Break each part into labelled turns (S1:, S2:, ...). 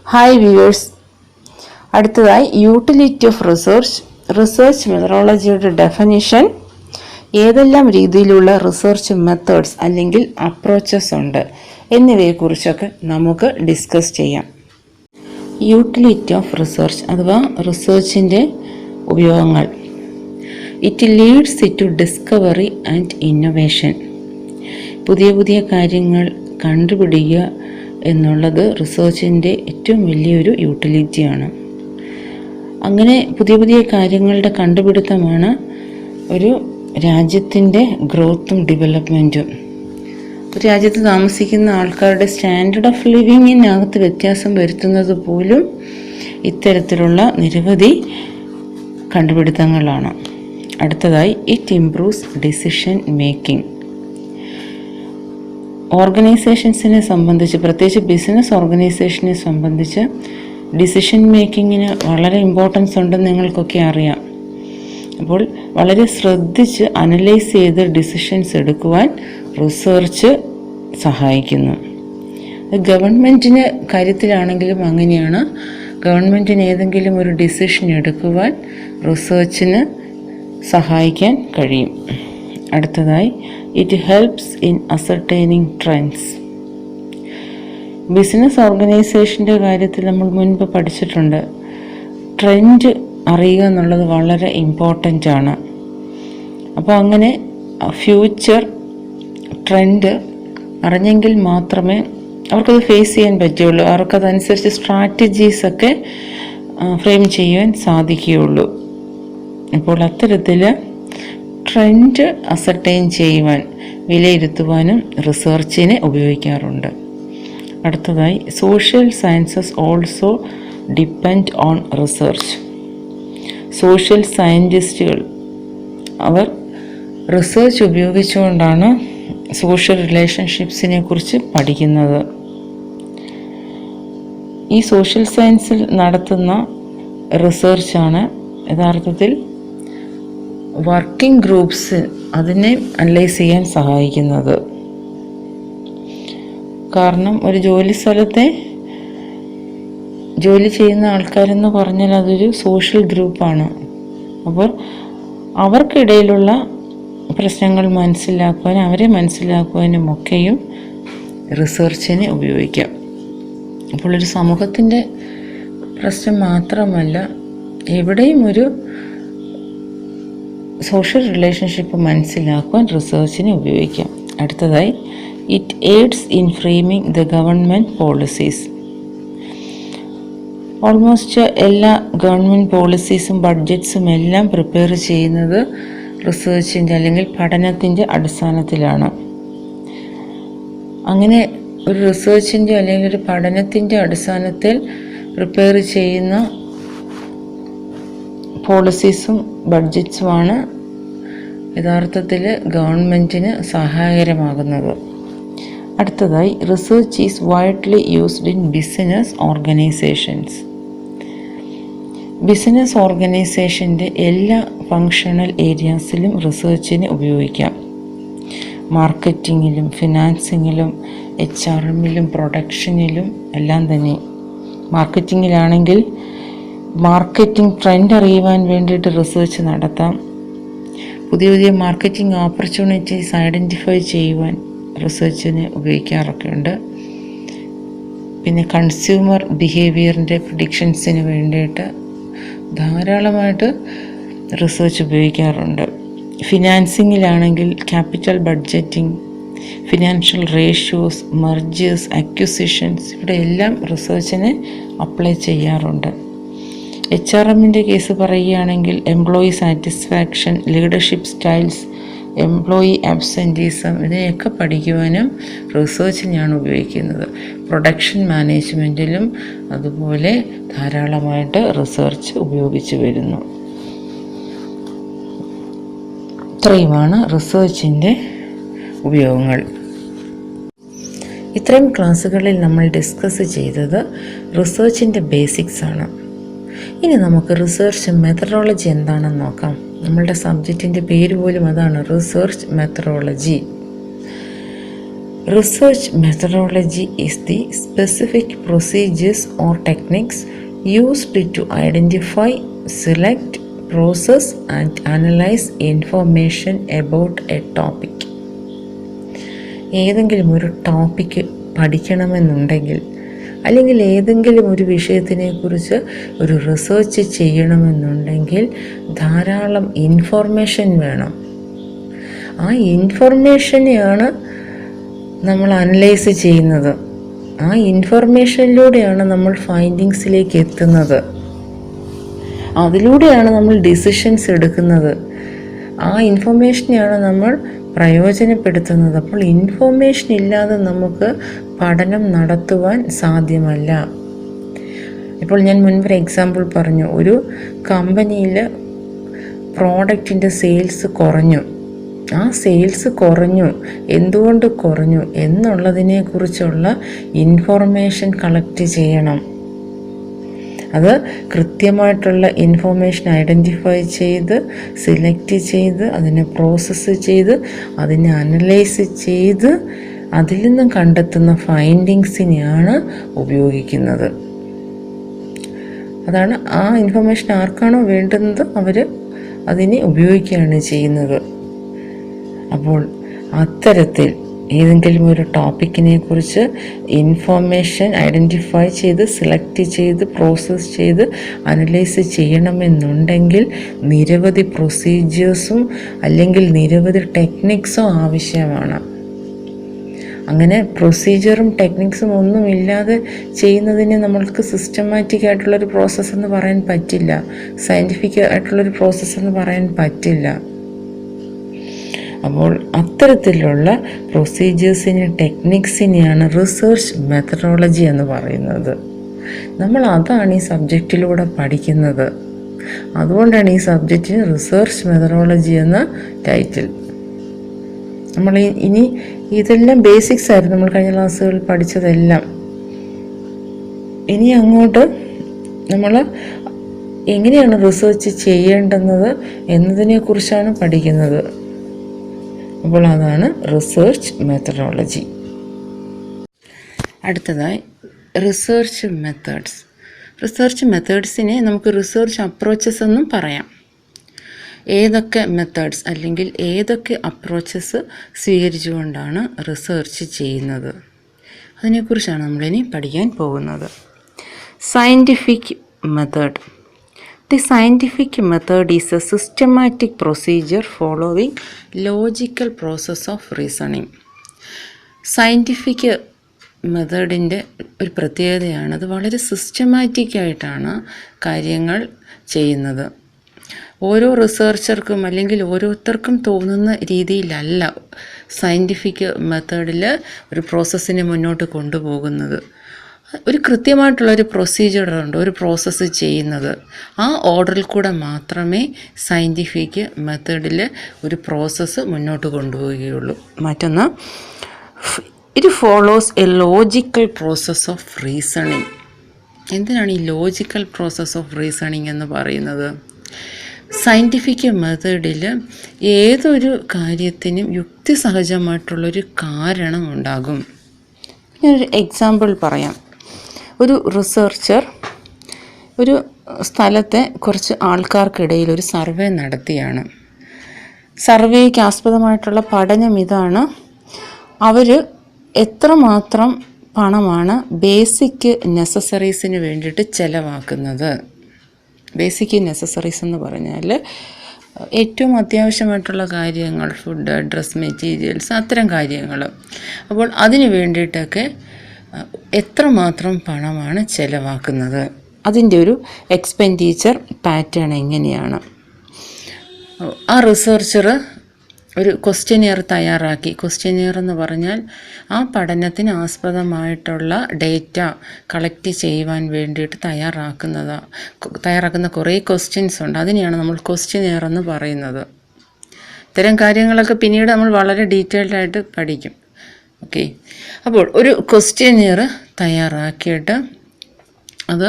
S1: Hi viewers, അടുത്തതായി utility of research മെത്തഡോളജിയുടെ definition, ഏതെല്ലാം രീതിയിലുള്ള റിസർച്ച് മെത്തേഡ്സ് അല്ലെങ്കിൽ അപ്രോച്ചസ് ഉണ്ട് എന്നിവയെക്കുറിച്ചൊക്കെ നമുക്ക് ഡിസ്കസ് ചെയ്യാം. യൂട്ടിലിറ്റി ഓഫ് റിസർച്ച് അഥവാ റിസർച്ചിൻ്റെ ഉപയോഗങ്ങൾ. It leads to discovery and innovation. പുതിയ പുതിയ കാര്യങ്ങൾ കണ്ടുപിടിക്കുക എന്നുള്ളത് റിസർച്ചിൻ്റെ ഏറ്റവും വലിയൊരു യൂട്ടിലിറ്റിയാണ്. അങ്ങനെ പുതിയ പുതിയ കാര്യങ്ങളുടെ കണ്ടുപിടുത്തമാണ് ഒരു രാജ്യത്തിൻ്റെ ഗ്രോത്തും ഡെവലപ്മെൻറ്റും. ഒരു രാജ്യത്ത് താമസിക്കുന്ന ആൾക്കാരുടെ സ്റ്റാൻഡേർഡ് ഓഫ് ലിവിങ്ങിനകത്ത് വ്യത്യാസം വരുത്തുന്നത് പോലും ഇത്തരത്തിലുള്ള നിരവധി കണ്ടുപിടുത്തങ്ങളാണ്. അടുത്തതായി, ഇറ്റ് ഇംപ്രൂവ്സ് ഡിസിഷൻ മേക്കിംഗ്. ഓർഗനൈസേഷൻസിനെ സംബന്ധിച്ച്, പ്രത്യേകിച്ച് ബിസിനസ് ഓർഗനൈസേഷനെ സംബന്ധിച്ച് ഡിസിഷൻ മേക്കിങ്ങിന് വളരെ ഇമ്പോർട്ടൻസ് ഉണ്ടെന്ന് നിങ്ങൾക്കൊക്കെ അറിയാം. അപ്പോൾ വളരെ ശ്രദ്ധിച്ച് അനലൈസ് ചെയ്ത് ഡിസിഷൻസ് എടുക്കുവാൻ റിസർച്ച് സഹായിക്കുന്നു. ഗവൺമെൻറ്റിന് കാര്യത്തിലാണെങ്കിലും അങ്ങനെയാണ്. ഗവൺമെൻറ്റിന് ഏതെങ്കിലും ഒരു ഡിസിഷൻ എടുക്കുവാൻ റിസർച്ചിന് സഹായിക്കാൻ കഴിയും. അടുത്തതായി, it helps in ascertaining trends. Business ഓർഗനൈസേഷൻ്റെ കാര്യത്തിൽ നമ്മൾ മുൻപ് പഠിച്ചിട്ടുണ്ട്. ട്രെൻഡ് അറിയുക എന്നുള്ളത് വളരെ ഇമ്പോർട്ടൻ്റ് ആണ്. അപ്പോൾ അങ്ങനെ ഫ്യൂച്ചർ ട്രെൻഡ് അറിഞ്ഞെങ്കിൽ മാത്രമേ അവർക്കത് ഫേസ് ചെയ്യാൻ പറ്റുള്ളൂ. അവർക്കതനുസരിച്ച് സ്ട്രാറ്റജീസൊക്കെ ഫ്രെയിം ചെയ്യാൻ സാധിക്കുകയുള്ളൂ. അപ്പോൾ അത്തരത്തിൽ ട്രെൻഡ് അസർട്ടൈൻ ചെയ്യുവാൻ, വിലയിരുത്തുവാനും റിസർച്ചിനെ ഉപയോഗിക്കാറുണ്ട്. അടുത്തതായി, social sciences also depend on research. Social സയൻറ്റിസ്റ്റുകൾ അവർ റിസർച്ച് ഉപയോഗിച്ചുകൊണ്ടാണ് സോഷ്യൽ റിലേഷൻഷിപ്സിനെ കുറിച്ച് പഠിക്കുന്നത്. ഈ സോഷ്യൽ സയൻസിൽ നടത്തുന്ന റിസർച്ചാണ് യഥാർത്ഥത്തിൽ വർക്കിംഗ് ഗ്രൂപ്പ്സ് അതിനെ അനലൈസ് ചെയ്യാൻ സഹായിക്കുന്നത്. കാരണം ഒരു ജോലി സ്ഥലത്തെ ജോലി ചെയ്യുന്ന ആൾക്കാരെന്ന് പറഞ്ഞാൽ അതൊരു സോഷ്യൽ ഗ്രൂപ്പാണ്. അപ്പോൾ അവർക്കിടയിലുള്ള പ്രശ്നങ്ങൾ മനസ്സിലാക്കുവാനും അവരെ മനസ്സിലാക്കുവാനും ഒക്കെയും റിസർച്ചിനെ ഉപയോഗിക്കാം. അപ്പോൾ ഒരു സമൂഹത്തിൻ്റെ പ്രശ്നം മാത്രമല്ല, എവിടെയും ഒരു സോഷ്യൽ റിലേഷൻഷിപ്പ് മനസ്സിലാക്കുവാൻ റിസർച്ചിനെ ഉപയോഗിക്കാം. അടുത്തതായി, it AIDS in framing the government policies. Almost എല്ലാ ഗവൺമെൻറ് പോളിസീസും ബഡ്ജറ്റ്സും എല്ലാം പ്രിപ്പയർ ചെയ്യുന്നത് റിസർച്ചിൻ്റെ അല്ലെങ്കിൽ പഠനത്തിൻ്റെ അടിസ്ഥാനത്തിലാണ്. അങ്ങനെ ഒരു റിസർച്ചിൻ്റെ അല്ലെങ്കിൽ ഒരു പഠനത്തിൻ്റെ അടിസ്ഥാനത്തിൽ പ്രിപ്പയർ ചെയ്യുന്ന പോളിസീസും ബഡ്ജറ്റ്സുമാണ് യഥാർത്ഥത്തിൽ ഗവൺമെൻറ്റിന് സഹായകരമാകുന്നത്. അടുത്തതായി, research is widely used in business organizations. Business ഓർഗനൈസേഷൻ്റെ എല്ലാ ഫങ്ഷണൽ ഏരിയാസിലും റിസർച്ചിനെ ഉപയോഗിക്കാം. മാർക്കറ്റിങ്ങിലും ഫിനാൻസിങ്ങിലും HRMലും പ്രൊഡക്ഷനിലും എല്ലാം തന്നെ. മാർക്കറ്റിങ്ങിലാണെങ്കിൽ മാർക്കറ്റിംഗ് ട്രെൻഡ് അറിയുവാൻ വേണ്ടിയിട്ട് റിസർച്ച് നടത്താം. പുതിയ പുതിയ മാർക്കറ്റിംഗ് ഓപ്പർച്യൂണിറ്റീസ് ഐഡൻറ്റിഫൈ ചെയ്യുവാൻ റിസർച്ചിനെ ഉപയോഗിക്കാറൊക്കെ ഉണ്ട്. പിന്നെ കൺസ്യൂമർ ബിഹേവിയറിൻ്റെ പ്രിഡിക്ഷൻസിന് വേണ്ടിയിട്ട് ധാരാളമായിട്ട് റിസർച്ച് ഉപയോഗിക്കാറുണ്ട്. ഫിനാൻസിങ്ങിലാണെങ്കിൽ capital budgeting, financial ratios, mergers, acquisitions, ഇവിടെ എല്ലാം റിസർച്ചിനെ അപ്ലൈ ചെയ്യാറുണ്ട്. HRMൻ്റെ കേസ് പറയുകയാണെങ്കിൽ employee satisfaction, leadership styles, employee absenteeism, ഇതിനെയൊക്കെ പഠിക്കുവാനും റിസർച്ചിനെയാണ് ഉപയോഗിക്കുന്നത്. പ്രൊഡക്ഷൻ മാനേജ്മെൻറ്റിലും അതുപോലെ ധാരാളമായിട്ട് റിസർച്ച് ഉപയോഗിച്ച് വരുന്നു. ഇത്രയുമാണ് റിസർച്ചിൻ്റെ ഉപയോഗങ്ങൾ. ഇത്രയും ക്ലാസ്സുകളിൽ നമ്മൾ ഡിസ്കസ് ചെയ്തത് റിസർച്ചിൻ്റെ ബേസിക്സ് ആണ്. ഇനി നമുക്ക് റിസർച്ച് മെത്തഡോളജി എന്താണെന്ന് നോക്കാം. നമ്മളുടെ സബ്ജക്റ്റിൻ്റെ പേര് പോലും അതാണ്, research methodology. Research methodology is the specific procedures or techniques used to identify, select, process and analyze information about a topic. ഏതെങ്കിലും ഒരു ടോപ്പിക്ക് പഠിക്കണമെന്നുണ്ടെങ്കിൽ അല്ലെങ്കിൽ ഏതെങ്കിലും ഒരു വിഷയത്തിനെക്കുറിച്ച് ഒരു റിസർച്ച് ചെയ്യണമെന്നുണ്ടെങ്കിൽ ധാരാളം ഇൻഫോർമേഷൻ വേണം. ആ ഇൻഫോർമേഷനെയാണ് നമ്മൾ അനലൈസ് ചെയ്യുന്നത്. ആ ഇൻഫർമേഷനിലൂടെയാണ് നമ്മൾ ഫൈൻഡിങ്സിലേക്ക് എത്തുന്നത്. അതിലൂടെയാണ് നമ്മൾ ഡിസിഷൻസ് എടുക്കുന്നത്. ആ ഇൻഫർമേഷനെയാണ് നമ്മൾ പ്രയോജനപ്പെടുത്തുന്നത്. അപ്പോൾ ഇൻഫർമേഷൻ ഇല്ലാതെ നമുക്ക് പഠനം നടത്തുവാൻ സാധ്യമല്ല. ഇപ്പോൾ ഞാൻ മുൻപൊരു എക്സാമ്പിൾ പറഞ്ഞു. ഒരു കമ്പനിയിൽ പ്രോഡക്റ്റിൻ്റെ സെയിൽസ് കുറഞ്ഞു. ആ സെയിൽസ് കുറഞ്ഞു, എന്തുകൊണ്ട് കുറഞ്ഞു എന്നുള്ളതിനെക്കുറിച്ചുള്ള ഇൻഫോർമേഷൻ കളക്ട് ചെയ്യണം. അത് കൃത്യമായിട്ടുള്ള ഇൻഫോർമേഷൻ ഐഡൻറ്റിഫൈ ചെയ്ത് സെലക്ട് ചെയ്ത് അതിനെ പ്രോസസ്സ് ചെയ്ത് അതിനെ അനലൈസ് ചെയ്ത് അതിൽ നിന്നും കണ്ടെത്തുന്ന ഫൈൻഡിങ്സിനെയാണ് ഉപയോഗിക്കുന്നത്. അതാണ് ആ ഇൻഫർമേഷൻ ആർക്കാണോ വേണ്ടുന്നത് അവർ അതിനെ ഉപയോഗിക്കുകയാണ് ചെയ്യുന്നത്. അപ്പോൾ അത്തരത്തിൽ ഏതെങ്കിലും ഒരു ടോപ്പിക്കിനെ കുറിച്ച് ഇൻഫോർമേഷൻ ഐഡൻറ്റിഫൈ ചെയ്ത് സെലക്ട് ചെയ്ത് പ്രോസസ്സ് ചെയ്ത് അനലൈസ് ചെയ്യണമെന്നുണ്ടെങ്കിൽ നിരവധി പ്രൊസീജിയേഴ്സും അല്ലെങ്കിൽ നിരവധി ടെക്നിക്സും ആവശ്യമാണ്. അങ്ങനെ പ്രൊസീജിയറും ടെക്നിക്സും ഒന്നുമില്ലാതെ ചെയ്യുന്നതിന് നമ്മൾക്ക് സിസ്റ്റമാറ്റിക് ആയിട്ടുള്ളൊരു പ്രോസസ്സ് എന്ന് പറയാൻ പറ്റില്ല, സയൻറ്റിഫിക് ആയിട്ടുള്ളൊരു പ്രോസസ്സ് എന്ന് പറയാൻ പറ്റില്ല. അപ്പോൾ അത്തരത്തിലുള്ള പ്രൊസീജിയേഴ്സിനെ ടെക്നിക്സിനെയാണ് റിസർച്ച് മെത്തഡോളജി എന്ന് പറയുന്നത്. നമ്മൾ അതാണ് ഈ സബ്ജക്റ്റിലൂടെ പഠിക്കുന്നത്. അതുകൊണ്ടാണ് ഈ സബ്ജക്റ്റിന് റിസർച്ച് മെത്തഡോളജി എന്ന ടൈറ്റിൽ. നമ്മൾ ഇനി ഇതെല്ലാം ബേസിക്സ് ആയിരുന്നു നമ്മൾ കഴിഞ്ഞ ക്ലാസ്സുകളിൽ പഠിച്ചതെല്ലാം. ഇനി അങ്ങോട്ട് നമ്മൾ എങ്ങനെയാണ് റിസർച്ച് ചെയ്യേണ്ടുന്നത് എന്നതിനെക്കുറിച്ചാണ് പഠിക്കുന്നത്. അപ്പോൾ അതാണ് റിസർച്ച് മെത്തഡോളജി. അടുത്തതായി റിസർച്ച് മെത്തേഡ്സ്. റിസർച്ച് മെത്തേഡ്സിനെ നമുക്ക് റിസർച്ച് അപ്രോച്ചസ് എന്നും പറയാം. ഏതൊക്കെ മെത്തേഡ്സ് അല്ലെങ്കിൽ ഏതൊക്കെ അപ്രോച്ചസ് സ്വീകരിച്ചുകൊണ്ടാണ് റിസർച്ച് ചെയ്യുന്നത്, അതിനെക്കുറിച്ചാണ് നമ്മളിനി പഠിക്കാൻ പോകുന്നത്. Scientific method. The scientific method is a systematic procedure following logical process of reasoning. Scientific മെത്തേഡിൻ്റെ ഒരു പ്രത്യേകതയാണ് അത് വളരെ സിസ്റ്റമാറ്റിക്കായിട്ടാണ് കാര്യങ്ങൾ ചെയ്യുന്നത്. ഓരോ റിസർച്ചർക്കും അല്ലെങ്കിൽ ഓരോരുത്തർക്കും തോന്നുന്ന രീതിയിലല്ല സയൻറ്റിഫിക് മെത്തേഡിൽ ഒരു പ്രോസസ്സിനെ മുന്നോട്ട് കൊണ്ടുപോകുന്നത്. ഒരു കൃത്യമായിട്ടുള്ളൊരു പ്രൊസീജിയറുണ്ട് ഒരു പ്രോസസ്സ് ചെയ്യുന്നത്. ആ ഓർഡറിൽ കൂടെ മാത്രമേ സയൻറ്റിഫിക് മെത്തേഡിൽ ഒരു പ്രോസസ്സ് മുന്നോട്ട് കൊണ്ടുപോവുകയുള്ളൂ. മറ്റൊന്ന്, it follows A logical process of reasoning. എന്തിനാണ് ഈ ലോജിക്കൽ പ്രോസസ് ഓഫ് റീസണിങ് എന്ന് പറയുന്നത്? സയൻറ്റിഫിക് മെത്തേഡിൽ ഏതൊരു കാര്യത്തിനും യുക്തിസഹജമായിട്ടുള്ളൊരു കാരണം ഉണ്ടാകും. ഞാനൊരു എക്സാമ്പിൾ പറയാം. ഒരു റിസർച്ചർ ഒരു സ്ഥലത്തെ കുറച്ച് ആൾക്കാർക്കിടയിൽ ഒരു സർവേ നടത്തിയാണ്. സർവേക്ക് ആസ്പദമായിട്ടുള്ള പഠനം ഇതാണ്: അവർ എത്രമാത്രം പണമാണ് ബേസിക് നെസസറീസിന് വേണ്ടിയിട്ട് ചിലവാക്കുന്നത്. ബേസിക് നെസസറീസ് എന്ന് പറഞ്ഞാൽ ഏറ്റവും അത്യാവശ്യമായിട്ടുള്ള കാര്യങ്ങൾ, ഫുഡ്, ഡ്രസ് മെറ്റീരിയൽസ്, അത്തരം കാര്യങ്ങൾ. അപ്പോൾ അതിന് വേണ്ടിയിട്ടൊക്കെ എത്രമാത്രം പണമാണ് ചിലവാക്കുന്നത്, അതിൻ്റെ ഒരു എക്സ്പെൻഡിച്ചർ പാറ്റേൺ എങ്ങനെയാണ്. ആ റിസർച്ചർ ഒരു ക്വസ്റ്റ്യനെയർ തയ്യാറാക്കി. ക്വസ്റ്റ്യനെയർ എന്ന് പറഞ്ഞാൽ ആ പഠനത്തിന് ആസ്പദമായിട്ടുള്ള ഡേറ്റ കളക്ട് ചെയ്യുവാൻ വേണ്ടിയിട്ട് തയ്യാറാക്കുന്ന കുറേ ക്വസ്റ്റ്യൻസ് ഉണ്ട്. അതിനെയാണ് നമ്മൾ ക്വസ്റ്റ്യനെയർ എന്ന് പറയുന്നത്. ഇത്തരം കാര്യങ്ങളൊക്കെ പിന്നീട് നമ്മൾ വളരെ ഡീറ്റെയിൽഡായിട്ട് പഠിക്കും. ഓക്കെ, അപ്പോൾ ഒരു ക്വസ്റ്റ്യനെയർ തയ്യാറാക്കിയിട്ട് അത്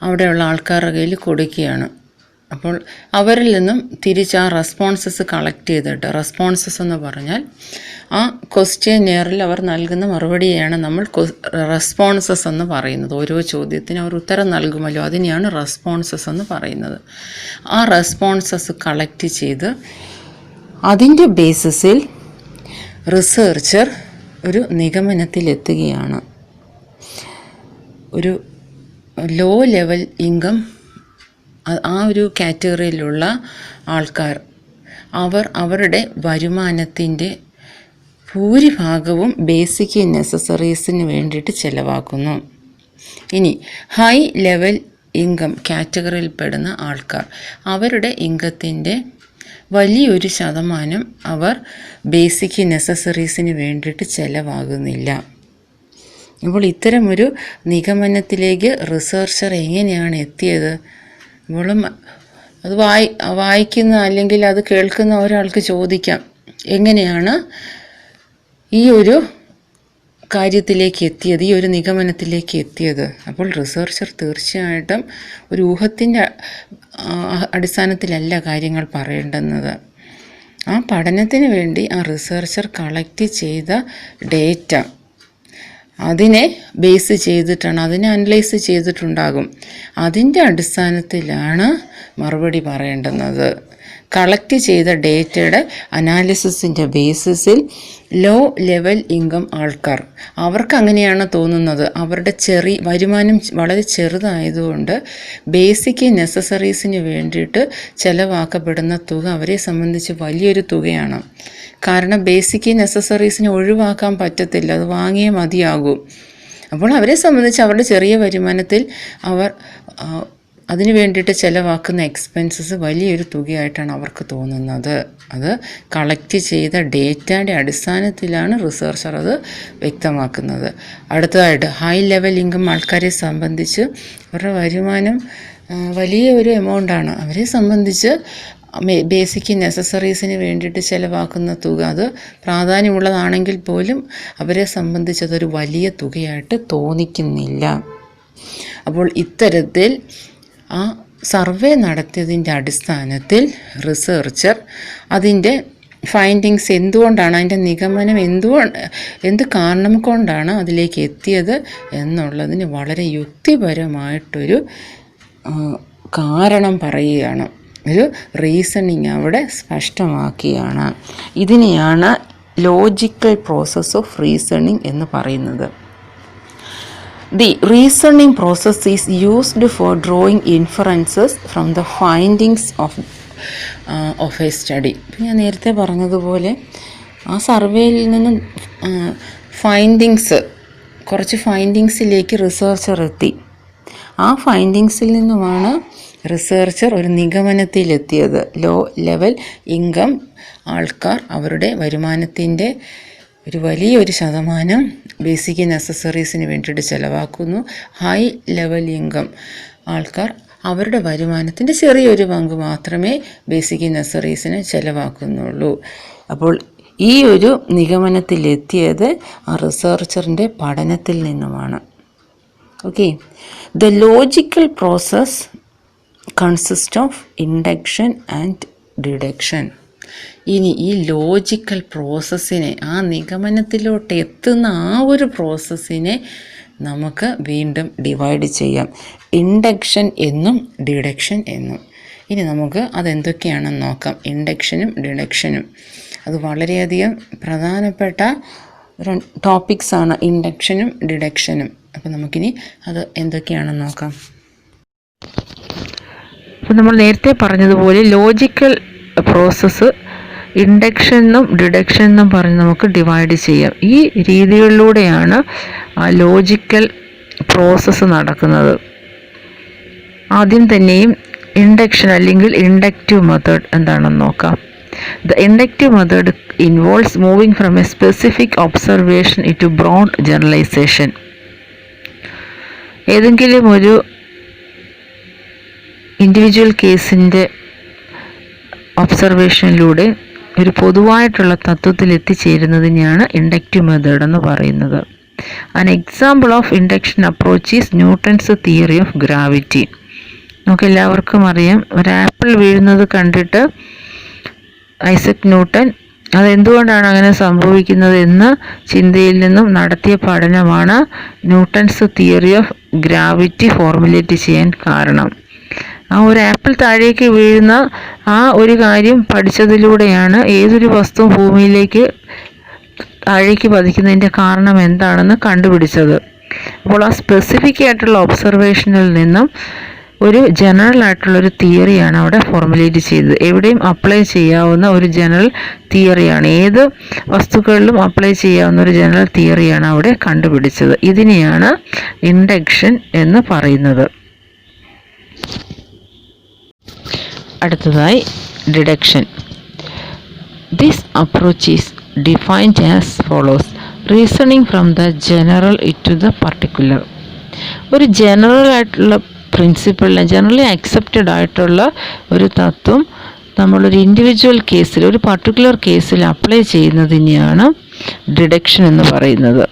S1: അവിടെയുള്ള ആൾക്കാരുടെ കയ്യിൽ കൊടുക്കുകയാണ്. അപ്പോൾ അവരിൽ നിന്നും തിരിച്ച് ആ റെസ്പോൺസസ് കളക്ട് ചെയ്തിട്ട്, റെസ്പോൺസസ് എന്ന് പറഞ്ഞാൽ ആ ക്വസ്റ്റ്യനെയറിൽ അവർ നൽകുന്ന മറുപടിയാണ് നമ്മൾ റെസ്പോൺസസ് എന്ന് പറയുന്നത്. ഓരോ ചോദ്യത്തിന് അവർ ഉത്തരം നൽകുമല്ലോ, അതിനെയാണ് റെസ്പോൺസസ് എന്ന് പറയുന്നത്. ആ റെസ്പോൺസസ് കളക്ട് ചെയ്ത് അതിൻ്റെ ബേസിസിൽ റിസർച്ചർ ഒരു നിഗമനത്തിലെത്തുകയാണ്. ഒരു ലോ ലെവൽ ഇൻകം, ആ ഒരു കാറ്റഗറിയിലുള്ള ആൾക്കാർ അവരുടെ വരുമാനത്തിൻ്റെ ഭൂരിഭാഗവും ബേസിക് നെസസറീസിന് വേണ്ടിയിട്ട് ചിലവാക്കുന്നു. ഇനി ഹൈ ലെവൽ ഇൻകം കാറ്റഗറിയിൽപ്പെടുന്ന ആൾക്കാർ അവരുടെ ഇൻകത്തിൻ്റെ വലിയൊരു ശതമാനം അവർ ബേസിക് നെസസറീസിന് വേണ്ടിയിട്ട് ചിലവാകുന്നില്ല. അപ്പോൾ ഇത്തരമൊരു നിഗമനത്തിലേക്ക് റിസർച്ചർ എങ്ങനെയാണ് എത്തിയത്? ഇവളും അത് വായിക്കുന്ന അല്ലെങ്കിൽ അത് കേൾക്കുന്ന ഒരാൾക്ക് ചോദിക്കാം, എങ്ങനെയാണ് ഈ ഒരു കാര്യത്തിലേക്ക് എത്തിയത്, ഈ ഒരു നിഗമനത്തിലേക്ക് എത്തിയത്? അപ്പോൾ റിസർച്ചർ തീർച്ചയായിട്ടും ഒരു ഊഹത്തിൻ്റെ അടിസ്ഥാനത്തിലല്ല കാര്യങ്ങൾ പറയേണ്ടുന്നത്. ആ പഠനത്തിന് വേണ്ടി ആ റിസർച്ചർ കളക്ട് ചെയ്ത ഡേറ്റ, അതിനെ ബേസ് ചെയ്തിട്ടാണ്, അതിനെ അനലൈസ് ചെയ്തിട്ടുണ്ടാകും. അതിൻ്റെ അടിസ്ഥാനത്തിലാണ് മറുപടി പറയേണ്ടുന്നത്. കളക്ട് ചെയ്ത ഡേറ്റയുടെ അനാലിസിസിൻ്റെ ബേസിസിൽ ലോ ലെവൽ ഇൻകം ആൾക്കാർ, അവർക്ക് അങ്ങനെയാണ് തോന്നുന്നത്. അവരുടെ വരുമാനം വളരെ ചെറുതായതുകൊണ്ട് ബേസിക് നെസസറീസിന് വേണ്ടിയിട്ട് ചിലവാക്കപ്പെടുന്ന തുക അവരെ സംബന്ധിച്ച് വലിയൊരു തുകയാണ്. കാരണം ബേസിക് നെസസറീസിനെ ഒഴിവാക്കാൻ പറ്റത്തില്ല, അത് വാങ്ങിയേ മതിയാകൂ. അപ്പോൾ അവരെ സംബന്ധിച്ച് അവരുടെ ചെറിയ വരുമാനത്തിൽ അവർ അതിന് വേണ്ടിയിട്ട് ചിലവാക്കുന്ന എക്സ്പെൻസസ് വലിയൊരു തുകയായിട്ടാണ് അവർക്ക് തോന്നുന്നത്. അത് കളക്ട് ചെയ്ത ഡേറ്റയുടെ അടിസ്ഥാനത്തിലാണ് റിസർച്ചർ അത് വ്യക്തമാക്കുന്നത്. അടുത്തതായിട്ട് ഹൈ ലെവൽ ഇൻകം ആൾക്കാരെ സംബന്ധിച്ച് അവരുടെ വരുമാനം വലിയ ഒരു എമൗണ്ടാണ്. അവരെ സംബന്ധിച്ച് ബേസിക് നെസസറീസിന് വേണ്ടിയിട്ട് ചിലവാക്കുന്ന തുക അത് പ്രാധാന്യമുള്ളതാണെങ്കിൽ പോലും അവരെ സംബന്ധിച്ചതൊരു വലിയ തുകയായിട്ട് തോന്നിക്കുന്നില്ല. അപ്പോൾ ഇത്തരത്തിൽ ആ സർവേ നടത്തിയതിൻ്റെ അടിസ്ഥാനത്തിൽ റിസർച്ചർ അതിൻ്റെ ഫൈൻഡിങ്സ് എന്തുകൊണ്ടാണ്, അതിൻ്റെ നിഗമനം എന്ത് കാരണം കൊണ്ടാണ് അതിലേക്ക് എത്തിയത് എന്നുള്ളതിന് വളരെ യുക്തിപരമായിട്ടൊരു കാരണം പറയുകയാണ്. ഒരു റീസണിങ് അവിടെ സ്പഷ്ടമാക്കിയാണ്. ഇതിനെയാണ് ലോജിക്കൽ പ്രോസസ് ഓഫ് റീസണിങ് എന്ന് പറയുന്നത്. The reasoning process is used for drawing inferences from the findings of a study. ഞാൻ നേരത്തെ പറഞ്ഞതുപോലെ ആ സർവേയിൽ നിന്നും കുറച്ച് ഫൈൻഡിങ്സിലേക്ക് റിസർച്ചർ എത്തി. ആ ഫൈൻഡിങ്സിൽ നിന്നുമാണ് റിസർച്ചർ ഒരു നിഗമനത്തിലെത്തിയത്. ലോ ലെവൽ ഇൻകം ആൾക്കാർ അവരുടെ വരുമാനത്തിൻ്റെ ഒരു വലിയൊരു ശതമാനം ബേസിക് നെസസറീസിന് വേണ്ടിയിട്ട് ചിലവാക്കുന്നു. ഹൈ ലെവൽ ഇൻകം ആൾക്കാർ അവരുടെ വരുമാനത്തിൻ്റെ ചെറിയൊരു പങ്ക് മാത്രമേ ബേസിക് നെസസറീസിന് ചിലവാക്കുന്നുള്ളൂ. അപ്പോൾ ഈ ഒരു നിഗമനത്തിലെത്തിയത് ആ റിസർച്ചറിൻ്റെ പഠനത്തിൽ നിന്നുമാണ്. Okay, the logical process consist of induction and deduction. ഇനി ഈ ലോജിക്കൽ പ്രോസസ്സിനെ, ആ നിഗമനത്തിലോട്ട് എത്തുന്ന ആ ഒരു പ്രോസസ്സിനെ നമുക്ക് വീണ്ടും ഡിവൈഡ് ചെയ്യാം, ഇൻഡക്ഷൻ എന്നും ഡിഡക്ഷൻ എന്നും. ഇനി നമുക്ക് അതെന്തൊക്കെയാണെന്ന് നോക്കാം. ഇൻഡക്ഷനും ഡിഡക്ഷനും അത് വളരെയധികം പ്രധാനപ്പെട്ട ടോപ്പിക്സാണ്, ഇൻഡക്ഷനും ഡിഡക്ഷനും. അപ്പോൾ നമുക്കിനി അത് എന്തൊക്കെയാണെന്ന് നോക്കാം. അപ്പോൾ നമ്മൾ നേരത്തെ പറഞ്ഞതുപോലെ ലോജിക്കൽ പ്രോസസ്സ് ഇൻഡക്ഷൻ എന്നും ഡിഡക്ഷൻ എന്നും പറഞ്ഞ് നമുക്ക് ഡിവൈഡ് ചെയ്യാം. ഈ രീതികളിലൂടെയാണ് ലോജിക്കൽ പ്രോസസ്സ് നടക്കുന്നത്. ആദ്യം തന്നെയും ഇൻഡക്ഷൻ അല്ലെങ്കിൽ ഇൻഡക്റ്റീവ് മെത്തേഡ് എന്താണെന്ന് നോക്കാം. The inductive method involves moving from a specific observation into broad generalization. ഏതെങ്കിലും ഒരു ഇൻഡിവിജ്വൽ കേസിൻ്റെ ഒബ്സർവേഷനിലൂടെ ഒരു പൊതുവായിട്ടുള്ള തത്വത്തിൽ എത്തിച്ചേരുന്നതിനെയാണ് ഇൻഡക്റ്റീവ് മെത്തേഡ് എന്ന് പറയുന്നത്. An example of induction approach is Newton's theory of gravity. നമുക്ക് എല്ലാവർക്കും അറിയാം, ഒരു ആപ്പിൾ വീഴുന്നത് കണ്ടിട്ട് ഐസക് ന്യൂട്ടൻ അതെന്തുകൊണ്ടാണ് അങ്ങനെ സംഭവിക്കുന്നത് എന്ന ചിന്തയിൽ നിന്നും നടത്തിയ പഠനമാണ് Newton's theory of gravity formulate ചെയ്യാൻ കാരണം. ആ ഒരു ആപ്പിൾ താഴേക്ക് വീഴുന്ന ആ ഒരു കാര്യം പഠിച്ചതിലൂടെയാണ് ഏതൊരു വസ്തു ഭൂമിയിലേക്ക് താഴേക്ക് പതിക്കുന്നതിൻ്റെ കാരണം എന്താണെന്ന് കണ്ടുപിടിച്ചത്. അപ്പോൾ ആ സ്പെസിഫിക് ആയിട്ടുള്ള ഒബ്സർവേഷനിൽ നിന്നും ഒരു ജനറൽ ആയിട്ടുള്ളൊരു തിയറിയാണ് അവിടെ ഫോർമുലേറ്റ് ചെയ്തത്. എവിടെയും അപ്ലൈ ചെയ്യാവുന്ന ഒരു ജനറൽ തിയറിയാണ്, ഏത് വസ്തുക്കളിലും അപ്ലൈ ചെയ്യാവുന്ന ഒരു ജനറൽ തിയറിയാണ് അവിടെ കണ്ടുപിടിച്ചത്. ഇതിനെയാണ് ഇൻഡക്ഷൻ എന്ന് പറയുന്നത്. അടുത്തതായി deduction. This approach is defined as follows: reasoning from the general to the particular. ഒരു ജനറൽ ആയിട്ടുള്ള പ്രിൻസിപ്പിളിനെ, ജനറലി അക്സെപ്റ്റഡ് ആയിട്ടുള്ള ഒരു തത്വം നമ്മളൊരു ഇൻഡിവിജ്വൽ കേസിൽ, ഒരു പർട്ടിക്കുലർ കേസിൽ അപ്ലൈ ചെയ്യുന്നതിനെയാണ് ഡിഡക്ഷൻ എന്ന് പറയുന്നത്.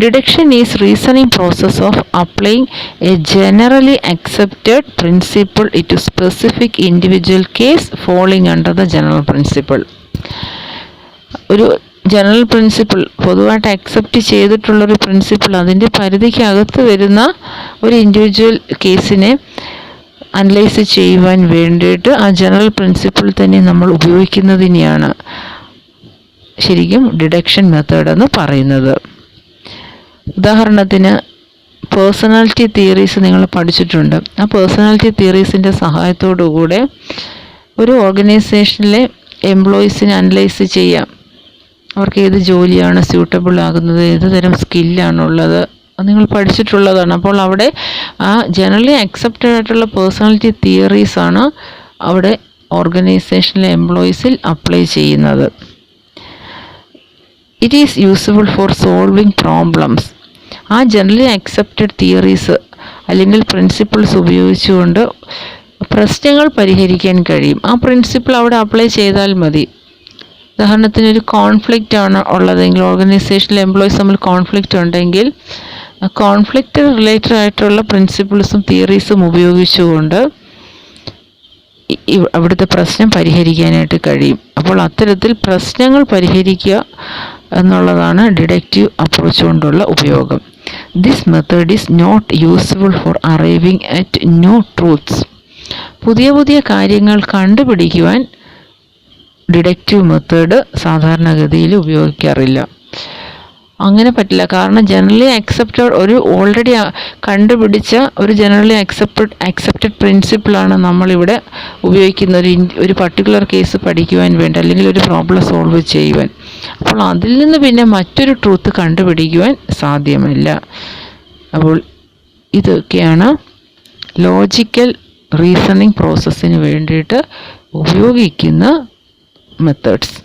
S1: Deduction is reasoning process of applying a generally accepted principle to specific individual case falling under the general principle. ഒരു ജനറൽ പ്രിൻസിപ്പിൾ, പൊതുവായിട്ട് അക്സെപ്റ്റ് ചെയ്തിട്ടുള്ളൊരു പ്രിൻസിപ്പിൾ, അതിൻ്റെ പരിധിക്കകത്ത് വരുന്ന ഒരു ഇൻഡിവിജ്വൽ കേസിനെ അനലൈസ് ചെയ്യുവാൻ വേണ്ടിയിട്ട് ആ ജനറൽ പ്രിൻസിപ്പിൾ തന്നെ നമ്മൾ ഉപയോഗിക്കുന്നതിനെയാണ് ശരിക്കും ഡിഡക്ഷൻ മെത്തേഡ് എന്ന് പറയുന്നത്. ഉദാഹരണത്തിന് പേഴ്സണാലിറ്റി തിയറീസ് നിങ്ങൾ പഠിച്ചിട്ടുണ്ട്. ആ പേഴ്സണാലിറ്റി തിയറീസിൻ്റെ സഹായത്തോടു കൂടെ ഒരു ഓർഗനൈസേഷനിലെ എംപ്ലോയീസിനെ അനലൈസ് ചെയ്യാം. അവർക്ക് ഏത് ജോലിയാണ് സ്യൂട്ടബിൾ ആകുന്നത്, ഏത് തരം സ്കില്ലാണുള്ളത്, അത് നിങ്ങൾ പഠിച്ചിട്ടുള്ളതാണ്. അപ്പോൾ അവിടെ ആ ജനറലി അക്സെപ്റ്റഡ് ആയിട്ടുള്ള പേഴ്സണാലിറ്റി തിയറീസാണ് അവിടെ ഓർഗനൈസേഷനിലെ എംപ്ലോയീസിൽ അപ്ലൈ ചെയ്യുന്നത്. It is useful for solving problems. ആ ജനറലി അക്സെപ്റ്റഡ് തിയറീസ് അല്ലെങ്കിൽ പ്രിൻസിപ്പിൾസ് ഉപയോഗിച്ചുകൊണ്ട് പ്രശ്നങ്ങൾ പരിഹരിക്കാൻ കഴിയും. ആ പ്രിൻസിപ്പിൾ അവിടെ അപ്ലൈ ചെയ്താൽ മതി. ഉദാഹരണത്തിന് ഒരു കോൺഫ്ലിക്റ്റ് ആണ് ഉള്ളതെങ്കിൽ, ഓർഗനൈസേഷനിലെ എംപ്ലോയീസ് തമ്മിൽ കോൺഫ്ലിക്റ്റ് ഉണ്ടെങ്കിൽ കോൺഫ്ലിക്റ്റ് റിലേറ്റഡ് ആയിട്ടുള്ള പ്രിൻസിപ്പിൾസും തിയറീസും ഉപയോഗിച്ചുകൊണ്ട് അവിടുത്തെ പ്രശ്നം പരിഹരിക്കാനായിട്ട് കഴിയും. അപ്പോൾ അത്തരത്തിൽ പ്രശ്നങ്ങൾ പരിഹരിക്കുക എന്നുള്ളതാണ് ഡിഡക്റ്റീവ് അപ്രോച്ച് കൊണ്ടുള്ള ഉപയോഗം. This method is not useful for arriving at new truths. പുതിയ പുതിയ കാര്യങ്ങൾ കണ്ടുപിടിക്കുവാൻ ഡിഡക്റ്റീവ് മെത്തേഡ് സാധാരണഗതിയിൽ ഉപയോഗിക്കാറില്ല. അങ്ങനെ പറ്റില്ല. കാരണം ജനറലി അക്സെപ്റ്റഡ്, ഒരു ഓൾറെഡി കണ്ടുപിടിച്ച ഒരു ജനറലി അക്സെപ്റ്റഡ് പ്രിൻസിപ്പിളാണ് നമ്മളിവിടെ ഉപയോഗിക്കുന്ന ഒരു പർട്ടിക്കുലർ കേസ് പഠിക്കുവാൻ വേണ്ടി, അല്ലെങ്കിൽ ഒരു പ്രോബ്ലം സോൾവ് ചെയ്യുവാൻ. അപ്പോൾ അതിൽ നിന്ന് പിന്നെ മറ്റൊരു ട്രൂത്ത് കണ്ടുപിടിക്കുവാൻ സാധ്യമല്ല. അപ്പോൾ ഇതൊക്കെയാണ് ലോജിക്കൽ റീസണിങ് പ്രോസസ്സിന് വേണ്ടിയിട്ട് ഉപയോഗിക്കുന്ന മെത്തേഡ്സ്.